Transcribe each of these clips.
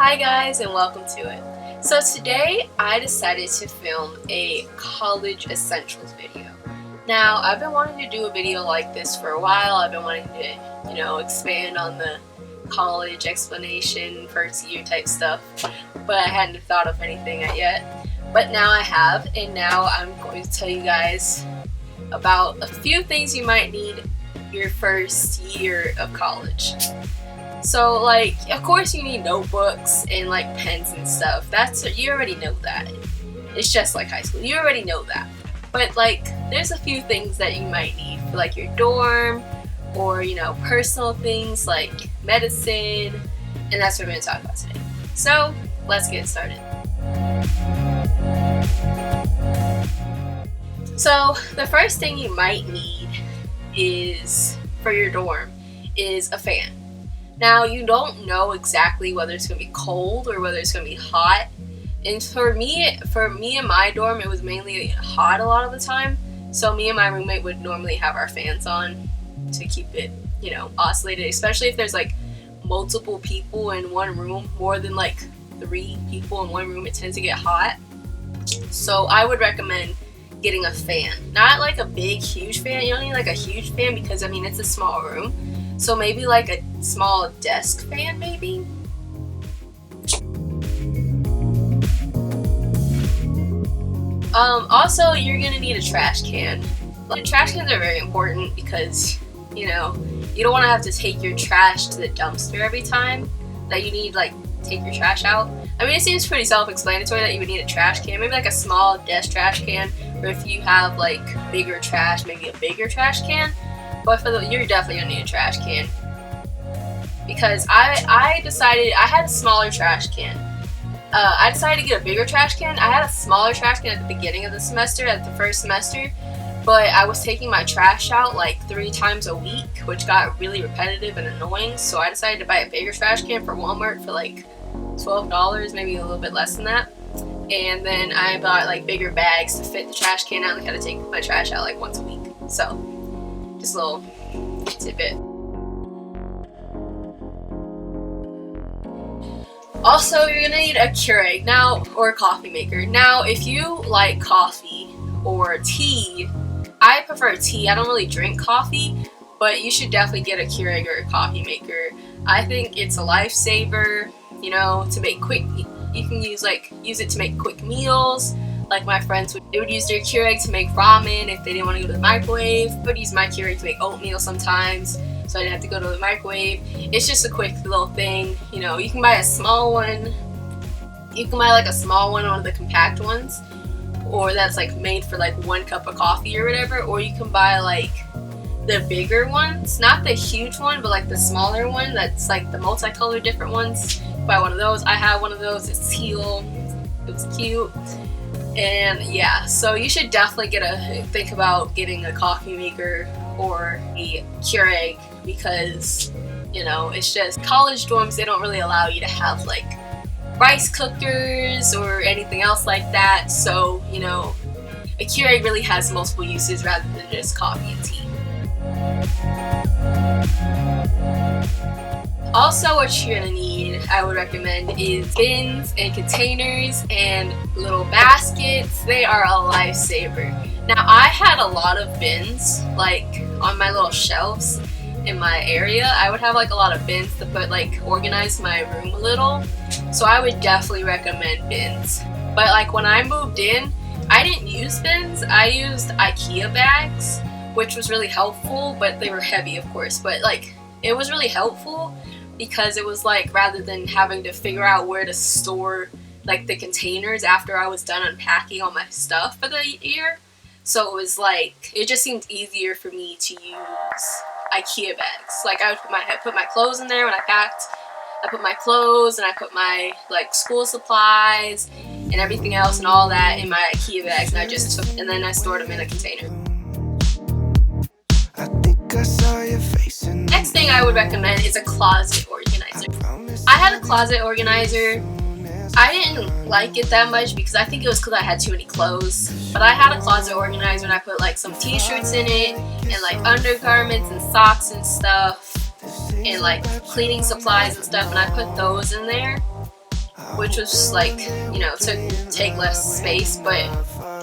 Hi guys and welcome to it. So today I decided to film a college essentials video. Now I've been wanting to do a video like this for a while. I've been wanting to, expand on the college explanation, first year type stuff, but I hadn't thought of anything yet. But now I have, and now I'm going to tell you guys about a few things you might need your first year of college. So, of course you need notebooks and, pens and stuff. You already know that. It's just like high school. You already know that. But, there's a few things that you might need for, your dorm or, personal things like medicine. And that's what we're going to talk about today. So, let's get started. So, the first thing you might need for your dorm is a fan. Now, you don't know exactly whether it's going to be cold or whether it's going to be hot. And for me and my dorm, it was mainly hot a lot of the time. So me and my roommate would normally have our fans on to keep it, oscillated. Especially if there's, multiple people in one room, more than, 3 people in one room, it tends to get hot. So I would recommend getting a fan. Not, a big, huge fan. You don't need, a huge fan because, it's a small room. So maybe a small desk fan, maybe? Also, you're gonna need a trash can. Trash cans are very important because, you don't want to have to take your trash to the dumpster every time that you need, take your trash out. It seems pretty self-explanatory that you would need a trash can. Maybe, a small desk trash can, or if you have, bigger trash, maybe a bigger trash can. But you're definitely gonna need a trash can. Because I decided I had a smaller trash can. I decided to get a bigger trash can. I had a smaller trash can at the beginning of the semester, at the first semester, but I was taking my trash out 3 times a week, which got really repetitive and annoying. So I decided to buy a bigger trash can for Walmart for $12, maybe a little bit less than that. And then I bought bigger bags to fit the trash can. I only had to take my trash out once a week. So just a little tidbit. Also, you're gonna need a Keurig or a coffee maker. Now, if you like coffee or tea, I prefer tea. I don't really drink coffee, but you should definitely get a Keurig or a coffee maker. I think it's a lifesaver. To make quick. You can use it to make quick meals. My friends would use their Keurig to make ramen if they didn't want to go to the microwave. I would use my Keurig to make oatmeal sometimes, so I didn't have to go to the microwave. It's just a quick little thing. You can buy a small one. You can buy a small one of the compact ones, or that's made for 1 cup of coffee or whatever. Or you can buy the bigger ones, not the huge one, but the smaller one that's the multicolored different ones. Buy one of those. I have one of those. It's teal. It was cute. And yeah, so you should definitely think about getting a coffee maker or a Keurig because, it's just college dorms, they don't really allow you to have rice cookers or anything else like that. So, a Keurig really has multiple uses rather than just coffee and tea. Also, what you're gonna need, I would recommend, is bins and containers and little baskets. They are a lifesaver. Now, I had a lot of bins, on my little shelves in my area. I would have a lot of bins to put, organize my room a little. So I would definitely recommend bins. But when I moved in, I didn't use bins. I used IKEA bags, which was really helpful, but they were heavy, of course. But it was really helpful because it was rather than having to figure out where to store the containers after I was done unpacking all my stuff for the year. So it was it just seemed easier for me to use IKEA bags. I would put my clothes in there when I packed. I put my clothes and I put my school supplies and everything else and all that in my IKEA bags, and then I stored them in a container. Next thing I would recommend is a closet organizer. I had a closet organizer. I didn't like it that much because I think it was because I had too many clothes. But I had a closet organizer and I put some t-shirts in it and undergarments and socks and stuff and cleaning supplies and stuff, and I put those in there. which was like, you know, to take less space. But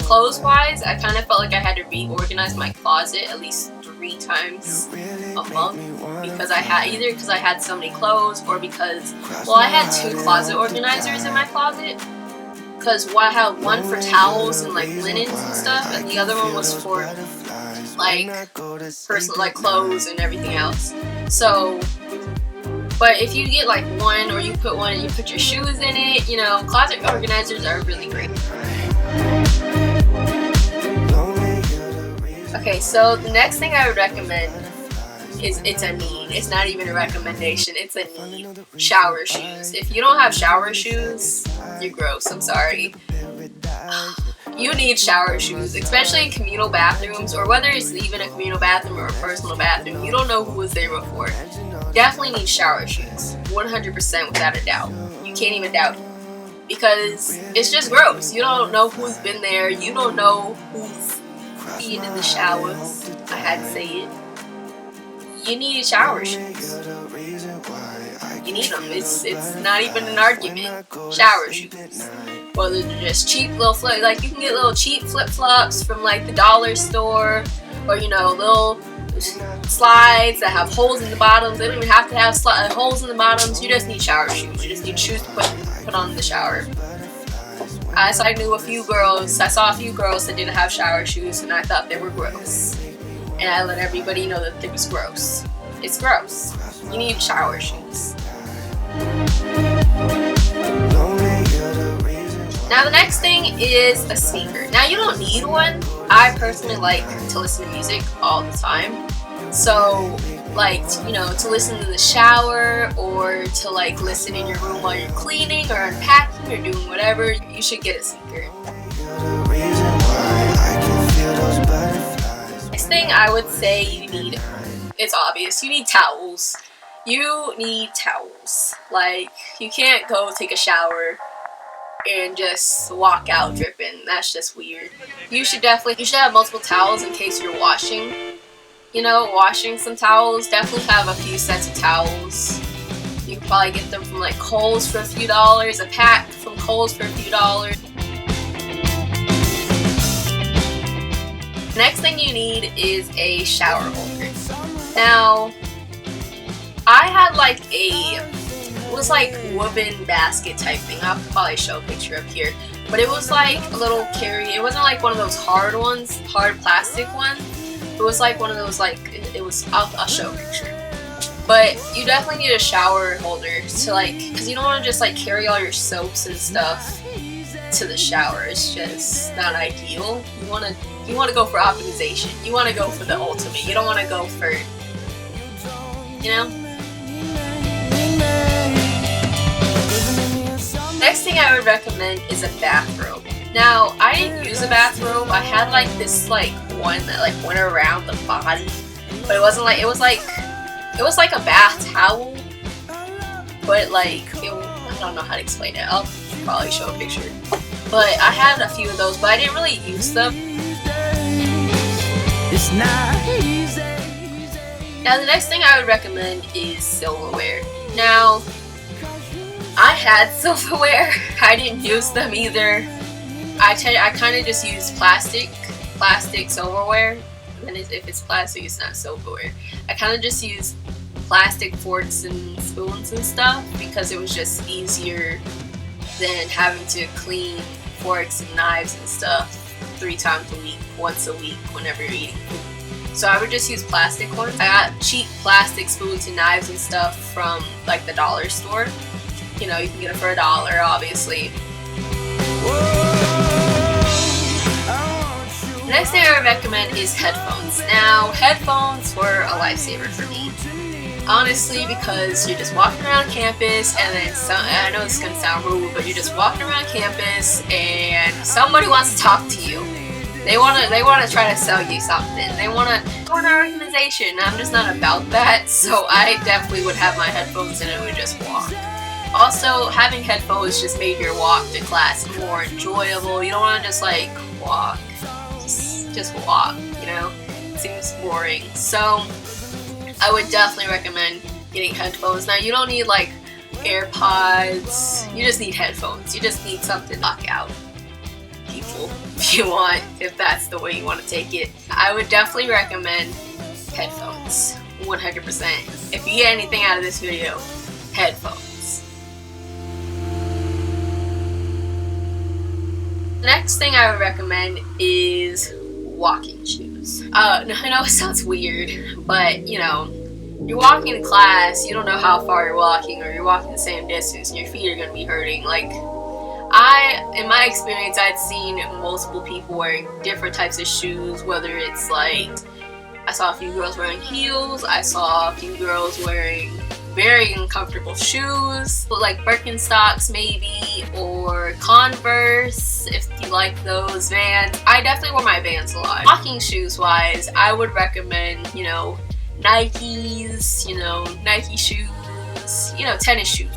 clothes wise, I kind of felt like I had to reorganize my closet at least 3 times a month, because I had so many clothes, or because, well, I had 2 closet organizers in my closet, because I had one for towels and like linens and stuff, and the other one was for like personal, like clothes and everything else. So, but if you get like one, or you put your shoes in it, you know, closet organizers are really great. Okay, so the next thing I would recommend is, it's a need. It's not even a recommendation, it's a need. Shower shoes. If you don't have shower shoes, you're gross, I'm sorry. You need shower shoes, especially in communal bathrooms, or whether it's even a communal bathroom or a personal bathroom. You don't know who was there before. Definitely need shower shoes, 100% without a doubt. You can't even doubt it, because it's just gross. You don't know who's been there. You don't know who's being in the showers. I had to say it. You need shower shoes. You need them. It's not even an argument. Shower shoes. Whether they're just cheap little like you can get little cheap flip-flops from like the dollar store, or you know, little slides that have holes in the bottoms. They don't even have to have holes in the bottoms. You just need shower shoes. You just need shoes to put on in the shower. I saw a few girls that didn't have shower shoes, and I thought they were gross. And I let everybody know that it was gross. It's gross. You need shower shoes. Now the next thing is a speaker. Now you don't need one. I personally like to listen to music all the time. So, like, you know, to listen to the shower, or to like listen in your room while you're cleaning or unpacking or doing whatever, you should get a speaker. Next thing I would say you need, it's obvious, you need towels. You need towels. Like, you can't go take a shower and just walk out dripping. That's just weird. You should have multiple towels in case you're washing. You know, washing some towels. Definitely have a few sets of towels. You can probably get them from like Kohl's for a few dollars, a pack from Kohl's for a few dollars. Next thing you need is a shower holder. Now, I had like it was like woven basket type thing. I'll probably show a picture up here. But it was like a little it wasn't like one of those hard ones, hard plastic ones. It was like one of those, like, I'll show a picture. But you definitely need a shower holder to like, because you don't want to just like carry all your soaps and stuff to the shower. It's just not ideal. You want to go for optimization. You want to go for the ultimate. You don't want to go for, you know? Next thing I would recommend is a bathrobe. Now, I didn't use a bathrobe. I had like this like one that like went around the body, but it wasn't like, it was like a bath towel, but like I don't know how to explain it. I'll probably show a picture. But I had a few of those, but I didn't really use them. Now the next thing I would recommend is silverware. Now, I had silverware. I didn't use them either. I kind of just use plastic silverware, and if it's plastic, it's not silverware. I kind of just use plastic forks and spoons and stuff, because it was just easier than having to clean forks and knives and stuff 3 times a week, once a week, whenever you're eating food. So I would just use plastic ones. I got cheap plastic spoons and knives and stuff from like the dollar store. You know, you can get it for $1, obviously. The next thing I would recommend is headphones. Now, headphones were a lifesaver for me. Honestly, because you're just walking around campus, and then I know this is going to sound rude, but you're just walking around campus and somebody wants to talk to you. They want to try to sell you something. They want to join our organization. I'm just not about that, so I definitely would have my headphones in and would just walk. Also, having headphones just made your walk to class more enjoyable. You don't want to just like walk. Just walk, you know? It seems boring. So, I would definitely recommend getting headphones. Now, you don't need like AirPods. You just need headphones. You just need something to knock out people if you want, if that's the way you want to take it. I would definitely recommend headphones, 100%. If you get anything out of this video, headphones. The next thing I would recommend is walking shoes. I know it sounds weird, but you know, you're walking in class, you don't know how far you're walking, or you're walking the same distance and your feet are going to be hurting. Like, in my experience, I'd seen multiple people wearing different types of shoes, whether it's like, I saw a few girls wearing heels, I saw a few girls wearing very uncomfortable shoes, like Birkenstocks maybe, or Converse, if you like those. Vans. I definitely wear my Vans a lot. Walking shoes wise, I would recommend, you know, Nikes, you know, Nike shoes, you know, tennis shoes.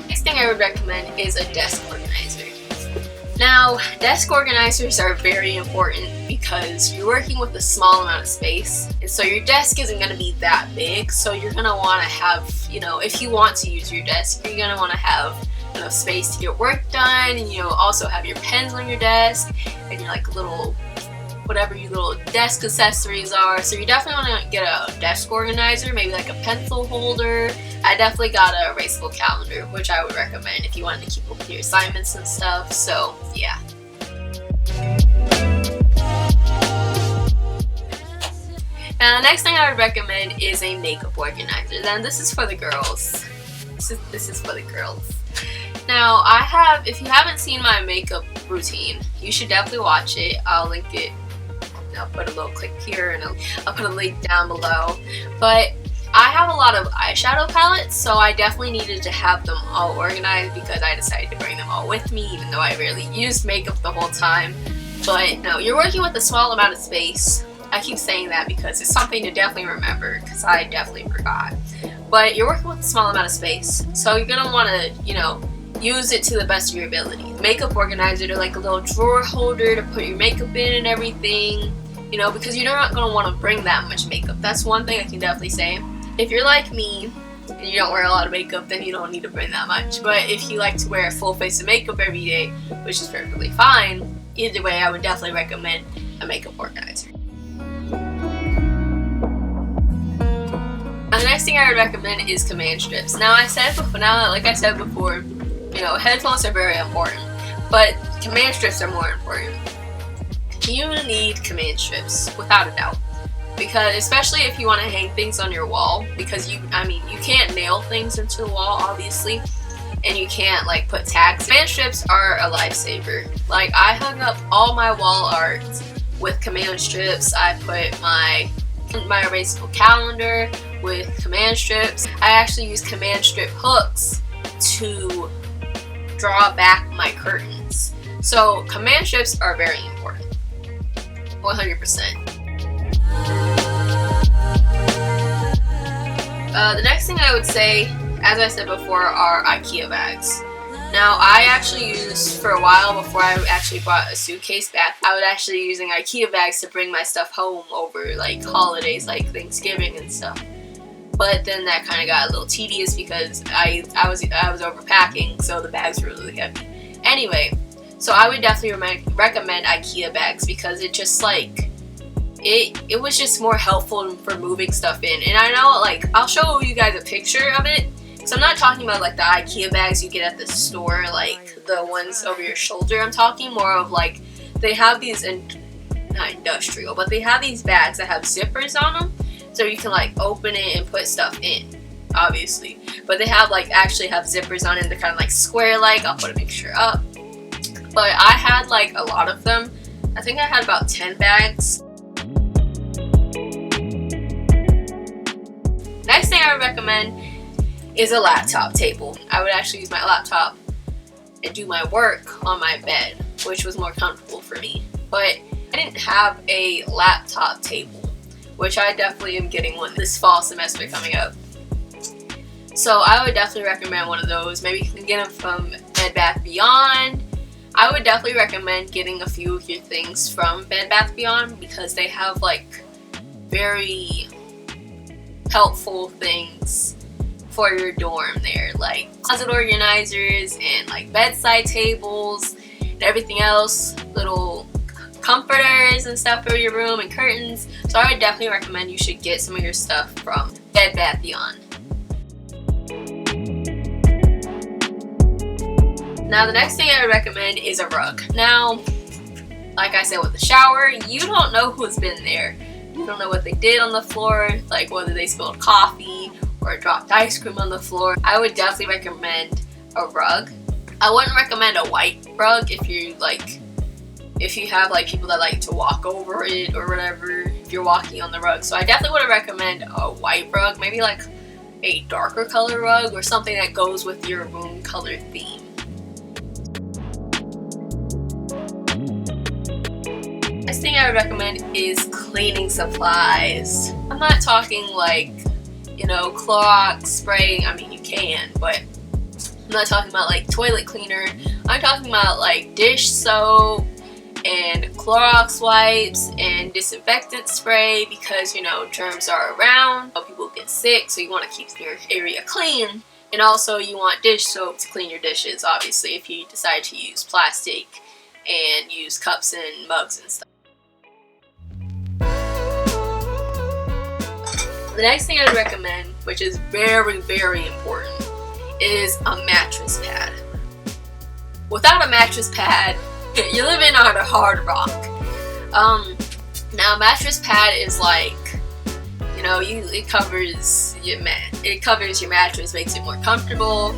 Next thing I would recommend is a desk organizer. Now, desk organizers are very important because you're working with a small amount of space, and so your desk isn't going to be that big, so you're going to want to have, you know, if you want to use your desk, you're going to want to have enough space to get work done, and you know, also have your pens on your desk, and your like little, whatever your little desk accessories are. So you definitely want to get a desk organizer, maybe like a pencil holder. I definitely got a erasable calendar, which I would recommend if you wanted to keep up with your assignments and stuff. So yeah. Now the next thing I would recommend is a makeup organizer. Then this is for the girls. This is for the girls. Now if you haven't seen my makeup routine, you should definitely watch it. I'll link it. I'll put a little clip here, and I'll put a link down below. But I have a lot of eyeshadow palettes, so I definitely needed to have them all organized because I decided to bring them all with me, even though I rarely used makeup the whole time. But no, you're working with a small amount of space. I keep saying that because it's something to definitely remember, because I definitely forgot. But you're working with a small amount of space, so you're gonna want to, you know, use it to the best of your ability. Makeup organizer, to like a little drawer holder to put your makeup in and everything. You know, because you're not going to want to bring that much makeup. That's one thing I can definitely say. If you're like me and you don't wear a lot of makeup, then you don't need to bring that much. But if you like to wear a full face of makeup every day, which is perfectly fine, either way, I would definitely recommend a makeup organizer. Now, the next thing I would recommend is command strips. Like I said before, you know, headphones are very important, but command strips are more important. You need command strips, without a doubt, because especially if you want to hang things on your wall, because you can't nail things into the wall, obviously, and you can't like put tags. Command strips are a lifesaver. Like, I hung up all my wall art with command strips. I put my erasable calendar with command strips. I actually use command strip hooks to draw back my curtains. So command strips are very important. 100%. The next thing I would say, as I said before, are IKEA bags. Now, I actually used, for a while before I actually bought a suitcase back, I was actually using IKEA bags to bring my stuff home over like holidays, like Thanksgiving and stuff. But then that kind of got a little tedious because I was overpacking, so the bags were really heavy. Anyway, so I would definitely recommend IKEA bags because it just like, it was just more helpful for moving stuff in. And I know, like, I'll show you guys a picture of it. So I'm not talking about like the IKEA bags you get at the store, like the ones over your shoulder. I'm talking more of like, they have these, not industrial, but they have these bags that have zippers on them. So you can like open it and put stuff in, obviously. But they have like, actually have zippers on it. They're kind of like square-like. I'll put a picture up. But I had like a lot of them. I think I had about 10 bags. Next thing I would recommend is a laptop table. I would actually use my laptop and do my work on my bed, which was more comfortable for me. But I didn't have a laptop table, which I definitely am getting one this fall semester coming up. So I would definitely recommend one of those. Maybe you can get them from Bed Bath Beyond. I would definitely recommend getting a few of your things from Bed Bath Beyond because they have like very helpful things for your dorm there, like closet organizers and like bedside tables and everything else, little comforters and stuff for your room and curtains. So I would definitely recommend you should get some of your stuff from Bed Bath & Beyond. Now the next thing I would recommend is a rug. Now, like I said with the shower, you don't know who's been there. You don't know what they did on the floor, like whether they spilled coffee or dropped ice cream on the floor. I would definitely recommend a rug. I wouldn't recommend a white rug if you have like people that like to walk over it or whatever, if you're walking on the rug. So I definitely would recommend a white rug, maybe like a darker color rug or something that goes with your room color theme. Next thing I would recommend is cleaning supplies. I'm not talking like, Clorox spray. I mean, you can, but I'm not talking about like toilet cleaner. I'm talking about like dish soap and Clorox wipes and disinfectant spray, because germs are around, people get sick, so you want to keep your area clean. And also you want dish soap to clean your dishes, obviously, if you decide to use plastic and use cups and mugs and stuff. The next thing I'd recommend, which is very, very important, is a mattress pad. Without a mattress pad, you're living on a hard rock. Now, mattress pad is like, it covers your mattress, makes it more comfortable.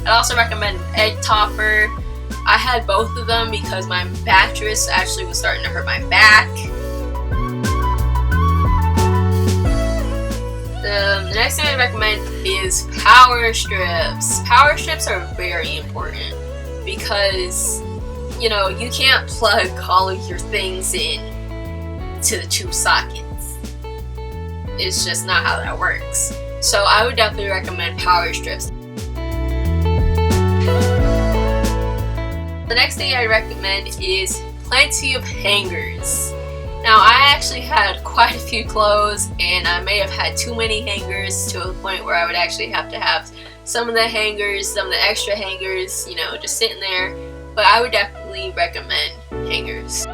I'd also recommend an egg topper. I had both of them because my mattress actually was starting to hurt my back. The next thing I recommend is power strips. Power strips are very important because, you can't plug all of your things in to the two sockets. It's just not how that works. So I would definitely recommend power strips. The next thing I recommend is plenty of hangers. Now, I actually had quite a few clothes, and I may have had too many hangers to a point where I would actually have to have some of the hangers, some of the extra hangers, just sitting there. But I would definitely recommend hangers.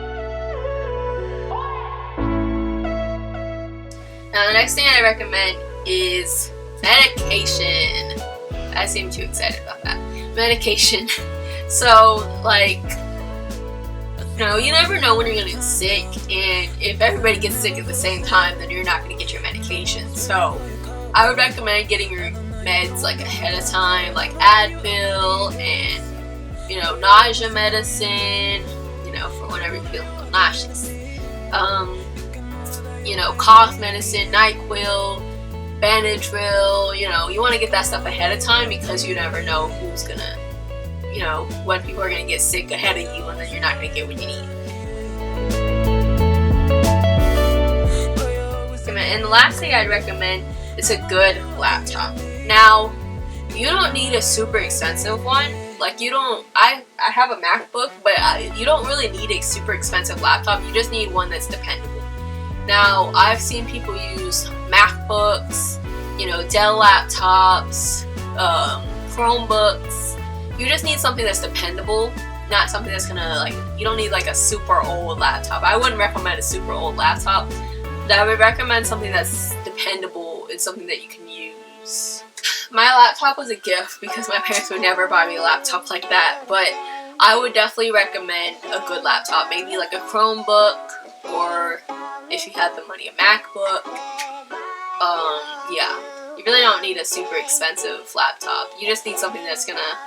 Now, the next thing I recommend is medication. I seem too excited about that. Medication. So, you never know when you're going to get sick, and if everybody gets sick at the same time, then you're not going to get your medication. So I would recommend getting your meds ahead of time, like Advil and nausea medicine, for whenever you feel a little nauseous. Cough medicine, NyQuil, Benadryl. You want to get that stuff ahead of time because you never know who's gonna, when people are going to get sick ahead of you, and then you're not going to get what you need. And the last thing I'd recommend is a good laptop. Now, you don't need a super expensive one. I have a MacBook, but you don't really need a super expensive laptop. You just need one that's dependable. Now, I've seen people use MacBooks, Dell laptops, Chromebooks. You just need something that's dependable, not something that's gonna you don't need a super old laptop. I wouldn't recommend a super old laptop. I would recommend something that's dependable and something that you can use. My laptop was a gift because my parents would never buy me a laptop like that, but I would definitely recommend a good laptop, maybe a Chromebook, or if you have the money, a MacBook. Yeah, you really don't need a super expensive laptop. You just need something that's gonna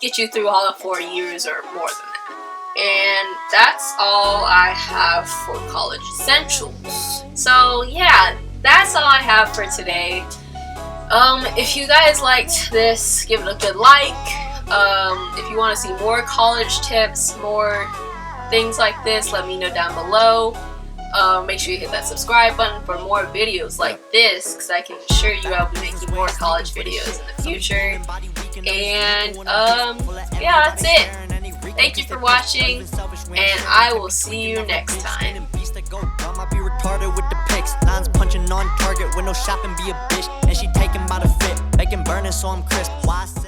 get you through all of 4 years or more than that. And that's all I have for college essentials. So yeah, that's all I have for today. If you guys liked this, give it a good like. If you want to see more college tips, more things like this, let me know down below. Make sure you hit that subscribe button for more videos like this, because I can assure you I'll be making more college videos in the future. And yeah, that's it. Thank you for watching, and I will see you next time. to go dumb, I be retarded with the pics. Lines punching on target with no shopping, be a bitch. And she taking by the fit, bacon burning so I'm crisp. Why I say